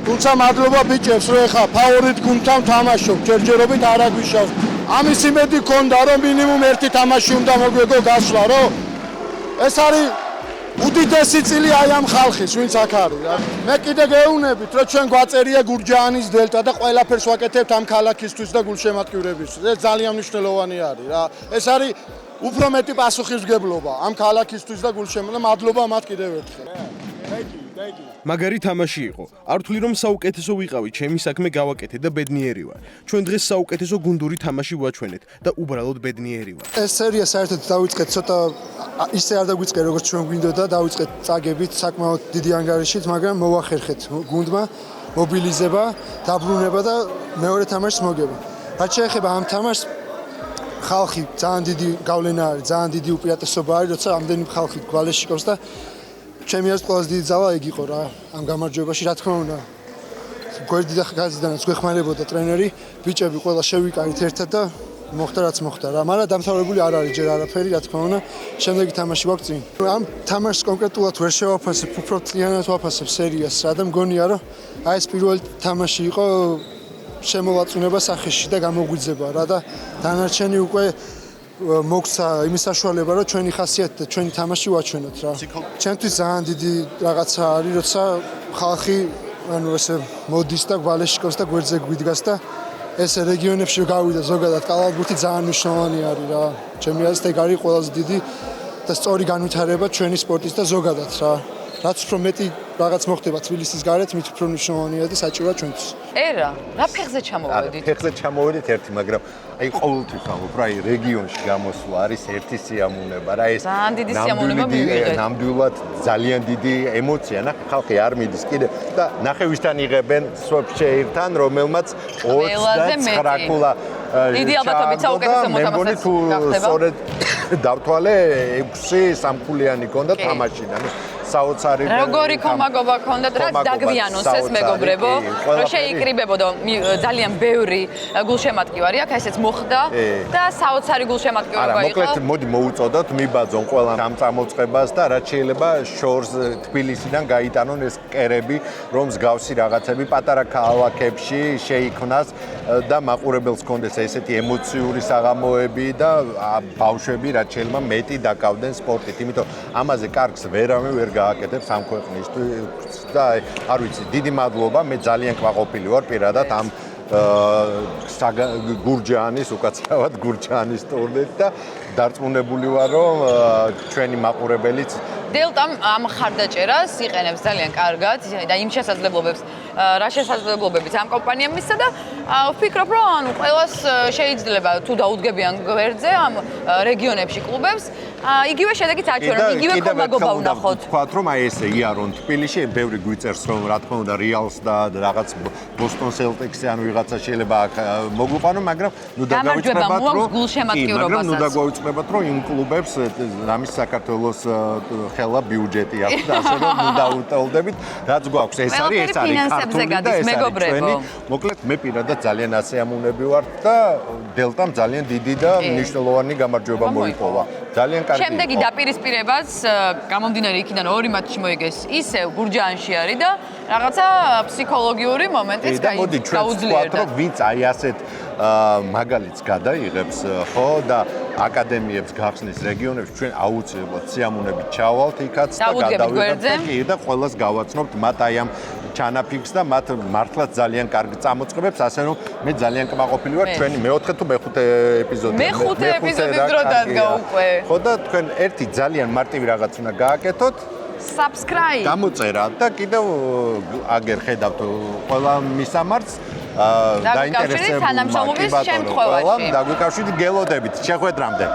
თუმცა მადლობა ბიჭებს, რომ ეხა ფავორიტ გუნდთან თამაშობ, ჯერჯერობით არ აგვიშავს. ამის იმედი ქონდა, რომ მინიმუმ ერთი თამაში უნდა მოგვიგო გასვლა, რომ ეს არის უდიდესი წილი აი ამ ხალხის, ვინც აქ არის. მე კიდე გეუბნებით, რომ ჩვენ გვაწერია გურჯაანის დელტა და ყველაფერს ვაკეთებთ ამ ქალაქისთვის და გულშემატკივრებისთვის. ეს ძალიან მნიშვნელოვანი არის რა. ეს არის უფრო მეტი პასუხისმგებლობა ამ ქალაქისთვის და გულშემატკივრებისთვის. მადლობა მათ კიდევ ერთხელ. მაგარი თამაში იყო. არ ვთვლი რომ საუკეთესო ვიყავი, ჩემი საქმე გავაკეთე და ბედნიერი ვარ. ჩვენ დღეს საუკეთესო გუნდური თამაში ვაჩვენეთ და უბრალოდ ბედნიერი ვარ. ეს სერია საერთოდ დავიწყეთ ცოტა ისე არ დაგვიწყე როგორც ჩვენ გვინდოდა, დავიწყეთ წაგებით საკმაოდ დიდი ანგარიშით, მაგრამ მოვახერხეთ გუნდმა მობილიზება, დაბრუნება და მეორე თამაშს მოგება. რაც შეეხება ამ თამაშს, ხალხი ძალიან დიდი გავლენა არის, ძალიან დიდი უპირატესობა არის, როცა ამდენი ხალხი გვალეში ყავს და ჩემი აზრით ყველაზე დიდი ძალა ეგ იყო რა ამ გამარჯვებაში, რა თქმა უნდა. გვერდი და გაზიდანაც გვეხმარებოდა ტრენერი, ბიჭები ყველა შევიკარით ერთად და მოხდა რაც მოხდა რა, მაგრამ დამთავრებული არ არის ჯერ არაფერი, რა თქმა უნდა. შემდეგი თამაში გვაქვს წინ. ამ თამაშს კონკრეტულად ვერ შევაფასებ, უფრო წლიანად ვაფასებ სერიას რა და მგონია რომ აი ეს პირველი თამაში იყო შემოვაწუნება სახეში და გამოგვიძება რა და დანარჩენი უკვე მოგცა იმის საშუალება, რომ ჩვენი ხასიათი და ჩვენი თამაში ვაჩვენოთ რა. ჩემთვის ძალიან დიდი რაღაცა არის, როცა ხალხი ანუ ესე მოდის და გვალეშიკოს და გვერდზე გვიდგას და ეს რეგიონებში გავიდა ზოგადად კალათბურთი ძალიან მნიშვნელოვანი არის რა. ჩემი აზრით ეგ არის ყველაზე დიდი და სწორი განვითარება ჩვენი სპორტის და ზოგადად რა. რაც უფრო მეტი რაღაც მოხდება თბილისის გარეთ, მით უფრო მნიშვნელოვანია და საჭიროა ჩვენთვის. ერა, რა ფეხზე ჩამოვედით? ფეხზე ჩამოვედით ერთი, მაგრამ აი ყოველთვის ამბობ რა, აი რეგიონში გამოსვლა არის ერთი სიამოვნება რა, ეს ძალიან დიდი სიამოვნება მივიღეთ. ნამდვილად ძალიან დიდი ემოცია, ნახე ხალხი არ მიდის კიდე და ნახე ვისთან იღებენ სვეფშეირთან, რომელმაც 29 ქულა დიდი ალბათობით საუკეთესო მოთამაშე გახდება. სწორედ დავთვალე 6 სამქულიანი ქონდა თამაში და საოცარი როგორი კომაგობა ქონდათ რაც დაგვიანოს ეს მეგობრებო რომ შეიკრიბებოდო ძალიან ბევრი გულშემატკივარი აქ ესეც მოხდა და საოცარი გულშემატკივრობა იყო. მოკლედ მოდი მოუწოდოთ მიბაძონ ყველა ამ წამოწყებას და რაც შეიძლება შორს თბილისიდან გაიტანონ ეს კერები რომ მსგავსი რაღაცები პატარა ქალაქებში შეიქმნას და მაყურებელს კონდეს ესეთი ემოციური საღამოები და ბავშვები რაც შეიძლება მეტი დაკავდნენ სპორტით. იმიტომ ამაზე კარგს ვერავე ვერ გააკეთებს ამ ქვეყნისთვის და არ ვიცი დიდი მადლობა მე ძალიან კმაყოფილი ვარ პირადად ამ გურჯაანის უკაცრავად გურჯაანის ტურნირით და დარწმუნებული ვარ რომ ჩვენი მაყურებელიც დელტამ ამ ხარდაჭერას იყენებს ძალიან კარგად და იმ შესაძლებლობებს რა შესაძლებლობებიც ამ კომპანიამ მისცა და ვფიქრობ რომ ანუ ყველას შეიძლება თუ დაუდგებიან გვერდზე ამ რეგიონებში კლუბებს იგივე შედეგით აჩვენონ იგივე კომაგობა ვნახოთ. ვთქვათ რომ აი ესე იარონ თბილისში ბევრი გვიწერს რომ რა თქმა უნდა რეალს და რაღაც ბოსტონ სელტიქსი ან ვიღაცა შეიძლება მოგვიყვანო მაგრამ ნუ დაგვაუწყებათ რომ იმ კლუბებს რამის საქართველოს ხელა ბიუჯეტი აქვს და ასე რომ ნუ დაუტოლდებით რაც გვაქვს ეს არის ქართული და ეს ჩვენი მოკლედ მე პირადად ძალიან ასეამოვნები ვარ და დელტამ ძალიან დიდი და მნიშვნელოვანი გამარჯვება მოიპოვა. ძალიან კარგი. შემდეგი დაპირისპირებაც გამომდინარე იქიდან ორი მატჩი მოიგეს ისევ გურჯაანში არის და რაღაცა ფსიქოლოგიური მომენტიც გაუძლიერდა. რომ ვინც აი ასეთ მაგალითს გადაიღებს ხო და აკადემიებს გახსნის რეგიონებში ჩვენ აუცილებლად სიამოვნებით ჩავალთ იქაც და გადავიდეთ და ყველას გავაცნობთ მათ აი ამ ჩანაფიქს და მათ მართლაც ძალიან კარგი წამოწყებებს ასე რომ მე ძალიან კმაყოფილი ვარ ჩვენი მეოთხე თუ მეხუთე ეპიზოდი მეხუთე ეპიზოდის დრო დადგა უკვე ხო და თქვენ ერთი ძალიან მარტივი რაღაც უნდა გააკეთოთ subscribe გამოწერა და კიდევ აგერ ხედავთ ყველა მისამართს დაინტერესებული თანამშრომლობის შემთხვევაში დაგვიკავშირდით გელოდებით შეხვედრამდე